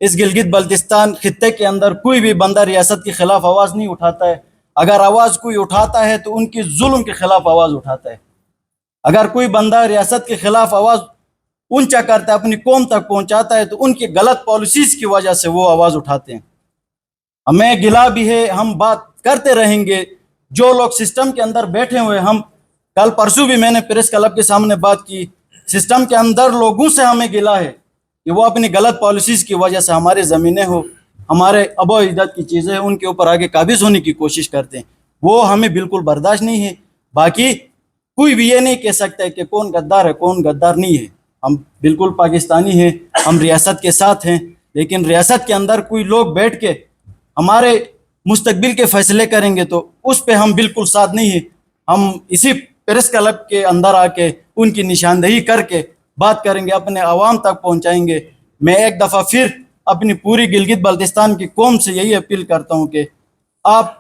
اس گلگت بلتستان خطے کے اندر کوئی بھی بندہ ریاست کے خلاف آواز نہیں اٹھاتا ہے. اگر آواز کوئی اٹھاتا ہے تو ان کی ظلم کے خلاف آواز اٹھاتا ہے. اگر کوئی بندہ ریاست کے خلاف آواز اونچا کرتا ہے, اپنی قوم تک پہنچاتا ہے, تو ان کی غلط پالیسیز کی وجہ سے وہ آواز اٹھاتے ہیں. ہمیں گلا بھی ہے, ہم بات کرتے رہیں گے. جو لوگ سسٹم کے اندر بیٹھے ہوئے, ہم کل پرسوں بھی میں نے پریس کلب کے سامنے بات کی, سسٹم کے اندر لوگوں سے ہمیں گلا ہے کہ وہ اپنی غلط پالیسیز کی وجہ سے ہماری زمینیں ہو, ہمارے آبا و اجداد کی چیزیں ان کے اوپر آگے قابض ہونے کی کوشش کرتے ہیں. وہ ہمیں بالکل برداشت نہیں ہے. باقی کوئی بھی یہ نہیں کہہ سکتا ہے کہ کون غدار ہے کون غدار نہیں ہے. ہم بالکل پاکستانی ہیں, ہم ریاست کے ساتھ ہیں, لیکن ریاست کے اندر کوئی لوگ بیٹھ کے ہمارے مستقبل کے فیصلے کریں گے تو اس پہ ہم بالکل ساتھ نہیں ہیں. ہم اسی پریس کلب کے اندر آ کے ان کی نشاندہی کر کے بات کریں گے, اپنے عوام تک پہنچائیں گے. میں ایک دفعہ پھر اپنی پوری گلگت بلتستان کی قوم سے یہی اپیل کرتا ہوں کہ آپ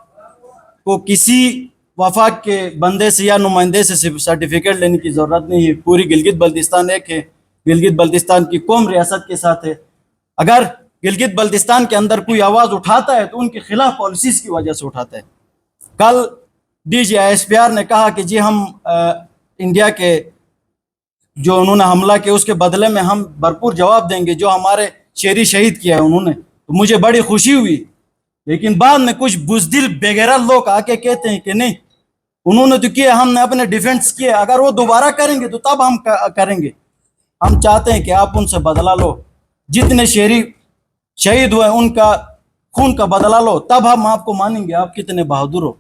کو کسی وفاق کے بندے سے یا نمائندے سے سرٹیفکیٹ لینے کی ضرورت نہیں ہے. پوری گلگت بلتستان ایک ہے, گلگت بلتستان کی قوم ریاست کے ساتھ ہے. اگر گلگت بلتستان کے اندر کوئی آواز اٹھاتا ہے تو ان کے خلاف پالیسیز کی وجہ سے اٹھاتا ہے. کل D G I S P R نے کہا کہ جی ہم انڈیا کے جو انہوں نے حملہ کیا اس کے بدلے میں ہم بھرپور جواب دیں گے, جو ہمارے شہری شہید کیا ہے انہوں نے, تو مجھے بڑی خوشی ہوئی. لیکن بعد میں کچھ بزدل بغیرت لوگ آ کے کہتے ہیں کہ نہیں انہوں نے تو کیا, ہم نے اپنے ڈیفنس کیا, اگر وہ دوبارہ کریں گے تو تب ہم کریں گے. ہم چاہتے ہیں کہ آپ ان سے بدلہ لو, جتنے شہری شہید ہوئے ان کا خون کا بدلہ لو, تب ہم آپ کو مانیں گے آپ کتنے بہادر ہو.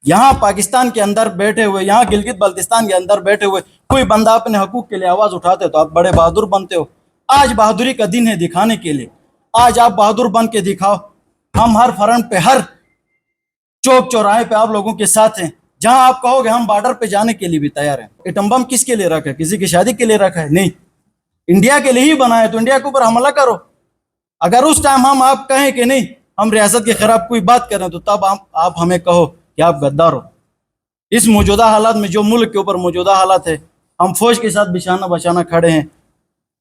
یہاں پاکستان کے اندر بیٹھے ہوئے, یہاں گلگت بلتستان کے اندر بیٹھے ہوئے کوئی بندہ اپنے حقوق کے لیے آواز اٹھاتے تو آپ بڑے بہادر بنتے ہو. آج بہادری کا دن ہے دکھانے کے لیے, آج آپ بہادر بن کے دکھاؤ. ہم ہر فرنٹ پہ, ہر چوک چوراہے پہ آپ لوگوں کے ساتھ ہیں. جہاں آپ کہو گے ہم بارڈر پہ جانے کے لیے بھی تیار ہیں. ایٹم بم کس کے لیے رکھا ہے؟ کسی کی شادی کے لیے رکھا ہے؟ نہیں, انڈیا کے لیے ہی بنایا, تو انڈیا کے اوپر حملہ کرو. اگر اس ٹائم ہم آپ کہیں کہ نہیں ہم ریاست کے خلاف کوئی بات کریں تو تب آپ ہمیں کہو کہ آپ غدار ہو. اس موجودہ حالات میں جو ملک کے اوپر موجودہ حالات ہے, ہم فوج کے ساتھ بشانہ بشانہ کھڑے ہیں,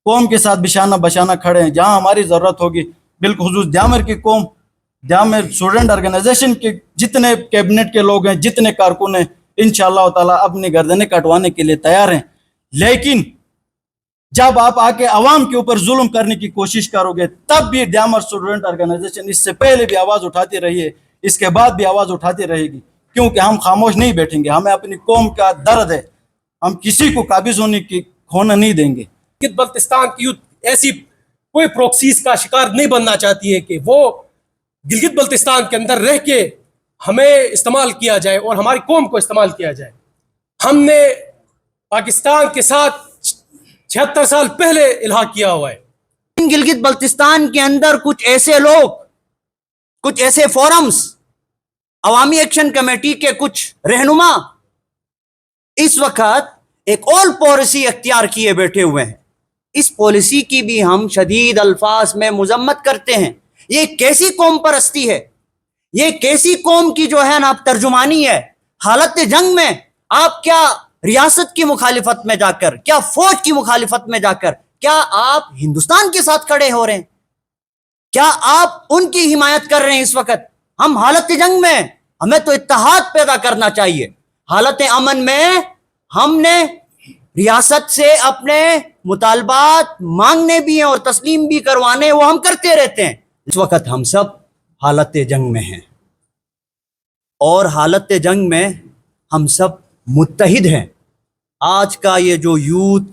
قوم کے ساتھ بشانہ بشانہ کھڑے ہیں. جہاں ہماری ضرورت ہوگی, بالخصوص دیامر کی قوم, دیامر اسٹوڈنٹ آرگنائزیشن کے جتنے کیبنٹ کے لوگ ہیں, جتنے کارکن ہیں, انشاءاللہ تعالیٰ اپنی گردنیں کٹوانے کے لیے تیار ہیں. لیکن جب آپ آ کے عوام کے اوپر ظلم کرنے کی کوشش کرو گے تب بھی دیامر اسٹوڈنٹ آرگنائزیشن اس سے پہلے بھی آواز اٹھاتی رہی ہے, اس کے بعد بھی آواز اٹھاتی رہے گی, کیونکہ ہم خاموش نہیں بیٹھیں گے. ہمیں اپنی قوم کا درد ہے, ہم کسی کو قابض ہونے نہیں دیں گے. گلگت بلتستان کی یوتھ ایسی کوئی پروکسیز کا شکار نہیں بننا چاہتی ہے کہ وہ گلگت بلتستان کے اندر رہ کے ہمیں استعمال کیا جائے اور ہماری قوم کو استعمال کیا جائے. ہم نے پاکستان کے ساتھ 76 سال پہلے الحاق کیا ہوا ہے. گلگت بلتستان کے اندر کچھ ایسے لوگ, کچھ ایسے فورمز, عوامی ایکشن کمیٹی کے کچھ رہنما اس وقت ایک اور پالیسی اختیار کیے بیٹھے ہوئے ہیں. اس پالیسی کی بھی ہم شدید الفاظ میں مذمت کرتے ہیں. یہ کیسی قوم پرستی ہے, یہ کیسی قوم کی جو ہے نا ترجمانی ہے. حالت جنگ میں آپ کیا ریاست کی مخالفت میں جا کر, کیا فوج کی مخالفت میں جا کر, کیا آپ ہندوستان کے ساتھ کھڑے ہو رہے ہیں؟ کیا آپ ان کی حمایت کر رہے ہیں؟ اس وقت ہم حالت جنگ میں, ہمیں تو اتحاد پیدا کرنا چاہیے. حالت امن میں ہم نے ریاست سے اپنے مطالبات مانگنے بھی ہیں اور تسلیم بھی کروانے, وہ ہم کرتے رہتے ہیں. اس وقت ہم سب حالت جنگ میں ہیں, اور حالت جنگ میں ہم سب متحد ہیں. آج کا یہ جو یوتھ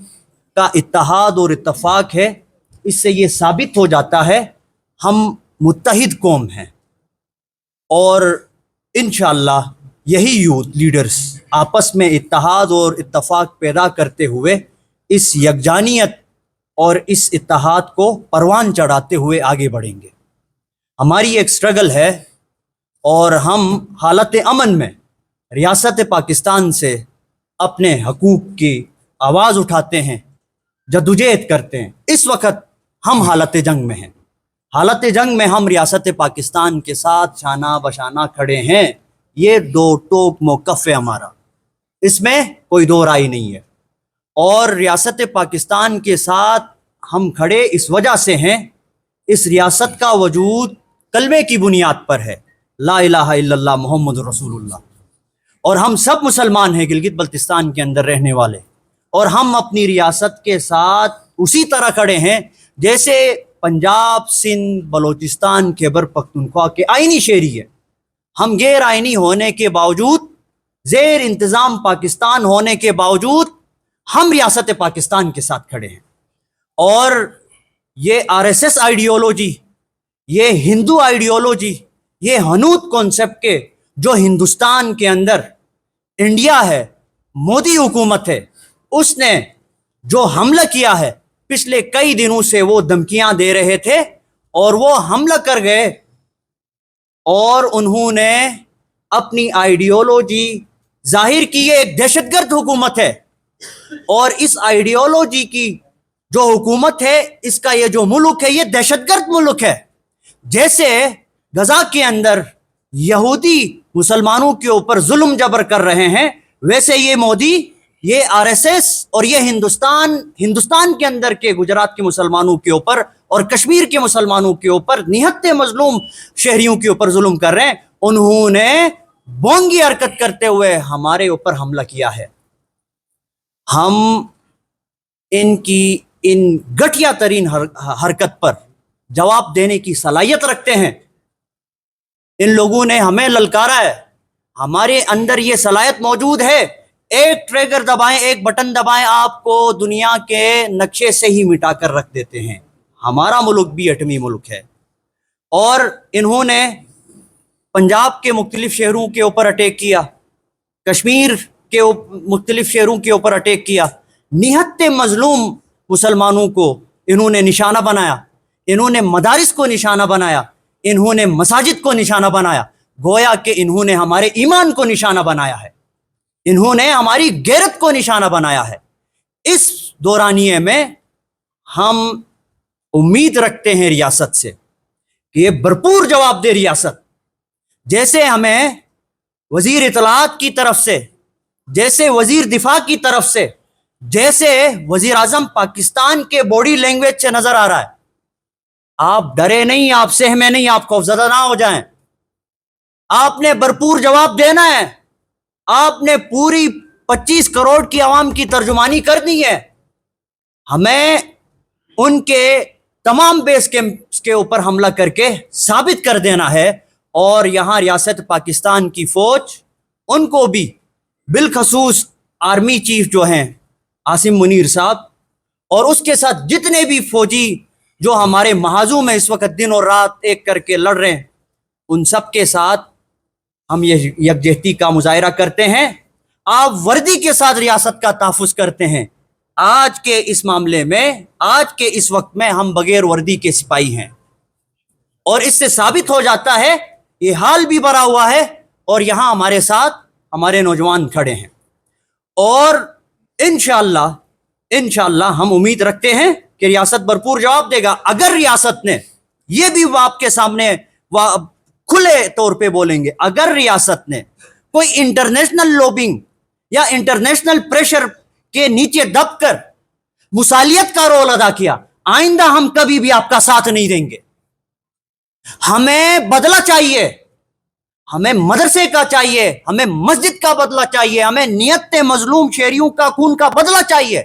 کا اتحاد اور اتفاق ہے, اس سے یہ ثابت ہو جاتا ہے ہم متحد قوم ہیں. اور انشاءاللہ یہی یوتھ لیڈرز آپس میں اتحاد اور اتفاق پیدا کرتے ہوئے اس یکجانیت اور اس اتحاد کو پروان چڑھاتے ہوئے آگے بڑھیں گے. ہماری ایک سٹرگل ہے, اور ہم حالت امن میں ریاست پاکستان سے اپنے حقوق کی آواز اٹھاتے ہیں, جدوجہد کرتے ہیں. اس وقت ہم حالت جنگ میں ہیں. حالت جنگ میں ہم ریاست پاکستان کے ساتھ شانہ بشانہ کھڑے ہیں. یہ دو ٹوک موقف ہے ہمارا, اس میں کوئی دو رائے نہیں ہے. اور ریاست پاکستان کے ساتھ ہم کھڑے اس وجہ سے ہیں اس ریاست کا وجود کلمے کی بنیاد پر ہے، لا الہ الا اللہ محمد رسول اللہ، اور ہم سب مسلمان ہیں گلگت بلتستان کے اندر رہنے والے، اور ہم اپنی ریاست کے ساتھ اسی طرح کھڑے ہیں جیسے پنجاب، سندھ، بلوچستان، خیبر پختونخوا کے آئینی شہری ہیں۔ ہم غیر آئینی ہونے کے باوجود، زیر انتظام پاکستان ہونے کے باوجود، ہم ریاست پاکستان کے ساتھ کھڑے ہیں۔ اور یہ RSS آئیڈیولوجی، یہ ہندو آئیڈیولوجی، یہ حنوت کانسیپٹ کے جو ہندوستان کے اندر انڈیا ہے، مودی حکومت ہے، اس نے جو حملہ کیا ہے پچھلے کئی دنوں سے، وہ دھمکیاں دے رہے تھے اور وہ حملہ کر گئے، اور انہوں نے اپنی آئیڈیولوجی ظاہر کی۔ یہ ایک دہشت گرد حکومت ہے، اور اس آئیڈیولوجی کی جو حکومت ہے، اس کا یہ جو ملک ہے، یہ دہشت گرد ملک ہے۔ جیسے غزہ کے اندر یہودی مسلمانوں کے اوپر ظلم جبر کر رہے ہیں، ویسے یہ مودی، یہ RSS اور یہ ہندوستان کے اندر کے گجرات کے مسلمانوں کے اوپر اور کشمیر کے مسلمانوں کے اوپر، نہت مظلوم شہریوں کے اوپر ظلم کر رہے ہیں۔ انہوں نے بونگی حرکت کرتے ہوئے ہمارے اوپر حملہ کیا ہے۔ ہم ان کی ان گھٹیا ترین حرکت پر جواب دینے کی صلاحیت رکھتے ہیں۔ ان لوگوں نے ہمیں للکارا ہے، ہمارے اندر یہ صلاحیت موجود ہے۔ ایک ٹریگر دبائیں، ایک بٹن دبائیں، آپ کو دنیا کے نقشے سے ہی مٹا کر رکھ دیتے ہیں۔ ہمارا ملک بھی ایٹمی ملک ہے، اور انہوں نے پنجاب کے مختلف شہروں کے اوپر اٹیک کیا، کشمیر کے مختلف شہروں کے اوپر اٹیک کیا، نہت مظلوم مسلمانوں کو انہوں نے نشانہ بنایا، انہوں نے مدارس کو نشانہ بنایا، انہوں نے مساجد کو نشانہ بنایا، گویا کہ انہوں نے ہمارے ایمان کو نشانہ بنایا ہے، انہوں نے ہماری غیرت کو نشانہ بنایا ہے۔ اس دورانیے میں ہم امید رکھتے ہیں ریاست سے کہ یہ بھرپور جواب دے ریاست، جیسے ہمیں وزیر اطلاعات کی طرف سے، جیسے وزیر دفاع کی طرف سے، جیسے وزیر اعظم پاکستان کے باڈی لینگویج سے نظر آ رہا ہے۔ آپ ڈرے نہیں، آپ سہمے نہیں، آپ خوفزدہ نہ ہو جائیں، آپ نے بھرپور جواب دینا ہے، آپ نے پوری 25 کروڑ کی عوام کی ترجمانی کرنی ہے۔ ہمیں ان کے تمام بیس کیمپس کے اوپر حملہ کر کے ثابت کر دینا ہے، اور یہاں ریاست پاکستان کی فوج، ان کو بھی، بالخصوص آرمی چیف جو ہیں عاصم منیر صاحب، اور اس کے ساتھ جتنے بھی فوجی جو ہمارے محاذوں میں اس وقت دن اور رات ایک کر کے لڑ رہے ہیں، ان سب کے ساتھ ہم یہ یکجہتی کا مظاہرہ کرتے ہیں۔ آپ وردی کے ساتھ ریاست کا تحفظ کرتے ہیں۔ آج کے اس معاملے میں، آج کے اس وقت میں ہم بغیر وردی کے سپاہی ہیں، اور اس سے ثابت ہو جاتا ہے، یہ حال بھی بھرا ہوا ہے، اور یہاں ہمارے ساتھ ہمارے نوجوان کھڑے ہیں، اور انشاءاللہ ہم امید رکھتے ہیں کہ ریاست بھرپور جواب دے گا۔ اگر ریاست نے، یہ بھی آپ کے سامنے کھلے طور پہ بولیں گے، اگر ریاست نے کوئی انٹرنیشنل لوبنگ یا انٹرنیشنل پریشر کے نیچے دب کر مصالحت کا رول ادا کیا، آئندہ ہم کبھی بھی آپ کا ساتھ نہیں دیں گے۔ ہمیں بدلہ چاہیے، ہمیں مدرسے کا چاہیے، ہمیں مسجد کا بدلہ چاہیے، ہمیں نیت مظلوم شہریوں کا خون کا بدلہ چاہیے۔